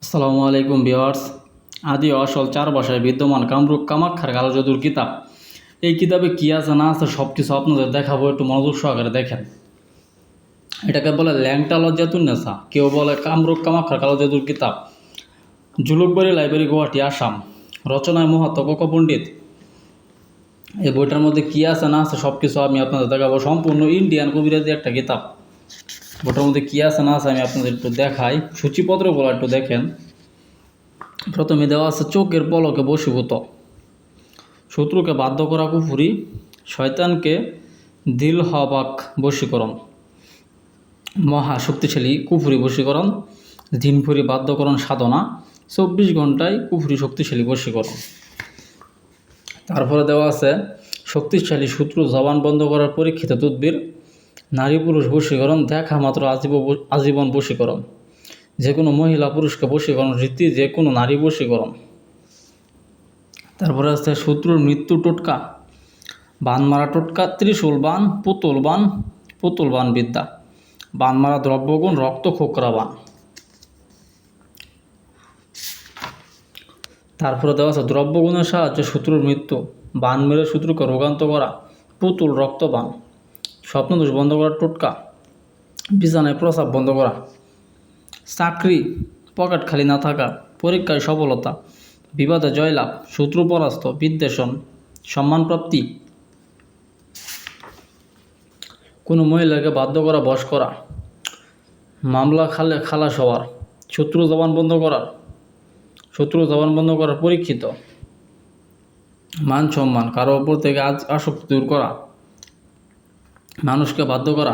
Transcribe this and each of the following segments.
আসসালামু আলাইকুম ভিউয়ার্স। আদি আসল চার ভাষায় বিদ্যমান কামরূপ কামাখ্যার কালো জাদুর কিতাব। এই কিতাবে কী আছে না আছে সব কিছু আপনাদের দেখাবো, একটু মনোযোগ সহকারে দেখেন। এটাকে বলে ল্যাংটা লজ্জাতুন্নেসা, কেউ বলে কামরূপ কামাখ্যার কালো জাদুর কিতাব। জুলুকবাড়ি লাইব্রেরি, গুয়াহাটি, আসাম। রচনায় মহাত্মা কোকা পণ্ডিত। এই বইটার মধ্যে কী আছে না আছে সব কিছু আমি আপনাদের দেখাবো। সম্পূর্ণ ইন্ডিয়ান কবিরাজি একটা কিতাব। বইটার মধ্যে কী আছে না আছে আমি আপনাদের একটু দেখাই। সূচিপত্রগুলো একটু দেখেন। প্রথমে দেওয়া আছে চোখের পলকে বশীভূত, শত্রুকে বাধ্য করা কুফুরি, শয়তানকে দিল হবাক বশীকরণ, মহা শক্তিশালী কুফুরি বশীকরণ, জিনফুরি বাধ্যকরণ সাধনা, 24 ঘন্টায় কুফুরি শক্তিশালী বশীকরণ। তারপরে দেওয়া আছে শক্তিশালী শত্রু জবান বন্ধ করার পরীক্ষিত তদবির, নারী পুরুষ বশীকরণ, দেখা মাত্র আজীবন বশীকরণ, যে কোনো মহিলা পুরুষকে বশীকরণ রীতি, যে কোনো নারী বশীকরণ। তারপরে আছে শত্রুর মৃত্যু টোটকা, বান মারা টোটকা, ত্রিশূল বান, পুতুল বান বিদ্যা, বান মারা দ্রব্যগুণ, রক্ত খোকরা বান। তারপরে দেওয়া আছে দ্রব্যগুণের সাহায্যে শত্রুর মৃত্যু, বান মেরে শত্রুকে রোগান্ত করা, পুতুল রক্তবান, স্বপ্নদোষ বন্ধ করার টোটকা, বিছানায় প্রস্রাব বন্ধ করা, চাকরি পকেট খালি না থাকা, পরীক্ষায় সফলতা, বিবাদে জয়লাভ, শত্রু পরাস্ত, বিদ্বেষণ, সম্মানপ্রাপ্তি, কোনো মহিলাকে বাধ্য করা, বশ করা, মামলা খালাস হওয়ার, শত্রু জবান বন্ধ করার পরীক্ষিত, মান সম্মান, কারো ওপর থেকে আসক্তি দূর করা, মানুষকে বাধ্য করা।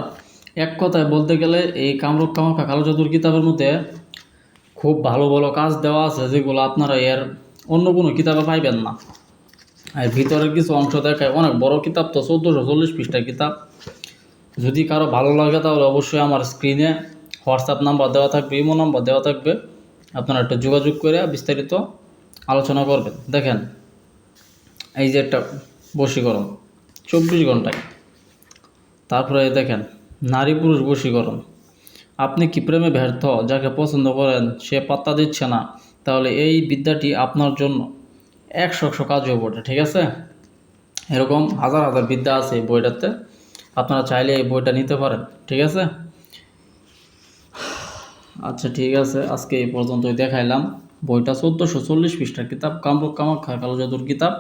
এক কথায় বলতে গেলে এই কামরূপ কামাখ্যা কালো জাদুর কিতাবের মধ্যে খুব ভালো ভালো কাজ দেওয়া আছে, যেগুলো আপনারা এর অন্য কোনো কিতাবে পাইবেন না। আর ভিতরের কিছু অংশ দেখায়, অনেক বড় কিতাব তো, 1440 পৃষ্ঠার কিতাব। যদি কারো ভালো লাগে তাহলে অবশ্যই আমার স্ক্রিনে হোয়াটসঅ্যাপ নাম্বার দেওয়া থাকবে, ইমো নাম্বার দেওয়া থাকবে, আপনারা একটু যোগাযোগ করে বিস্তারিত আলোচনা করবেন। দেখেন, এই যে একটা বশীকরণ 24 ঘন্টায়। তারপরে দেখেন নারী পুরুষ বশীকরণ। আপনি কি প্রেমে ব্যর্থ, যাকে পছন্দ করেন সে পাত্তা দিচ্ছে না, তাহলে এই বিদ্যাটি আপনার জন্য 100 কাজ হয়ে পড়ে। ঠিক আছে, এরকম হাজার হাজার বিদ্যা আছে এই বইটাতে, আপনারা চাইলে এই বইটা নিতে পারেন। ঠিক আছে, আচ্ছা ঠিক আছে, আজকে এই পর্যন্তই দেখাইলাম। বইটা 1440 পৃষ্ঠার কিতাব, কামরূপ কামাখ্যা কালো জাদুর কিতাব,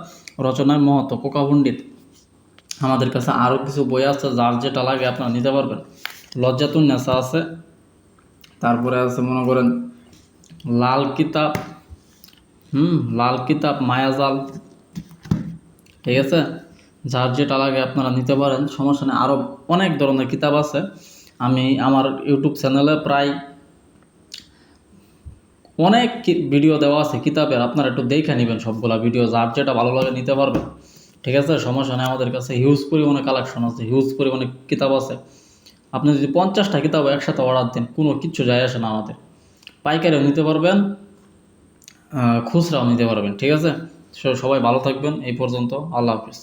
রচনায় মহাত্মা কোকা পণ্ডিত। আমাদের কাছে আরও কিছু বই আছে, যার যেটা লাগে আপনারা নিতে পারবেন। লজ্জাতুন্নেসা আছে, তারপরে আছে মনে করেন লাল কিতাব, মায়াজাল। ঠিক আছে, যার যেটা লাগে আপনারা নিতে পারেন, সমস্যা নেই। আরও অনেক ধরনের কিতাব আছে। আমি আমার ইউটিউব চ্যানেলে প্রায় অনেক ভিডিও দেওয়া আছে কিতাবের, আপনারা একটু দেখে নেবেন সবগুলা ভিডিও, যার যেটা ভালো লাগে নিতে পারবেন। ঠিক আছে, সমস্যা নেই। আমাদের কাছে হিউজ পরিমাণে কালেকশন আছে, হিউজ পরিমাণে কিতাব আছে। আপনি যদি 50টা কিতাব একসাথে অর্ডার দেন, কোনো কিচ্ছু যায় আসে না আমাদের। পাইকারিও নিতে পারবেন, খুচরাও নিতে পারবেন। ঠিক আছে, সবাই ভালো থাকবেন। এই পর্যন্ত, আল্লাহ হাফিজ।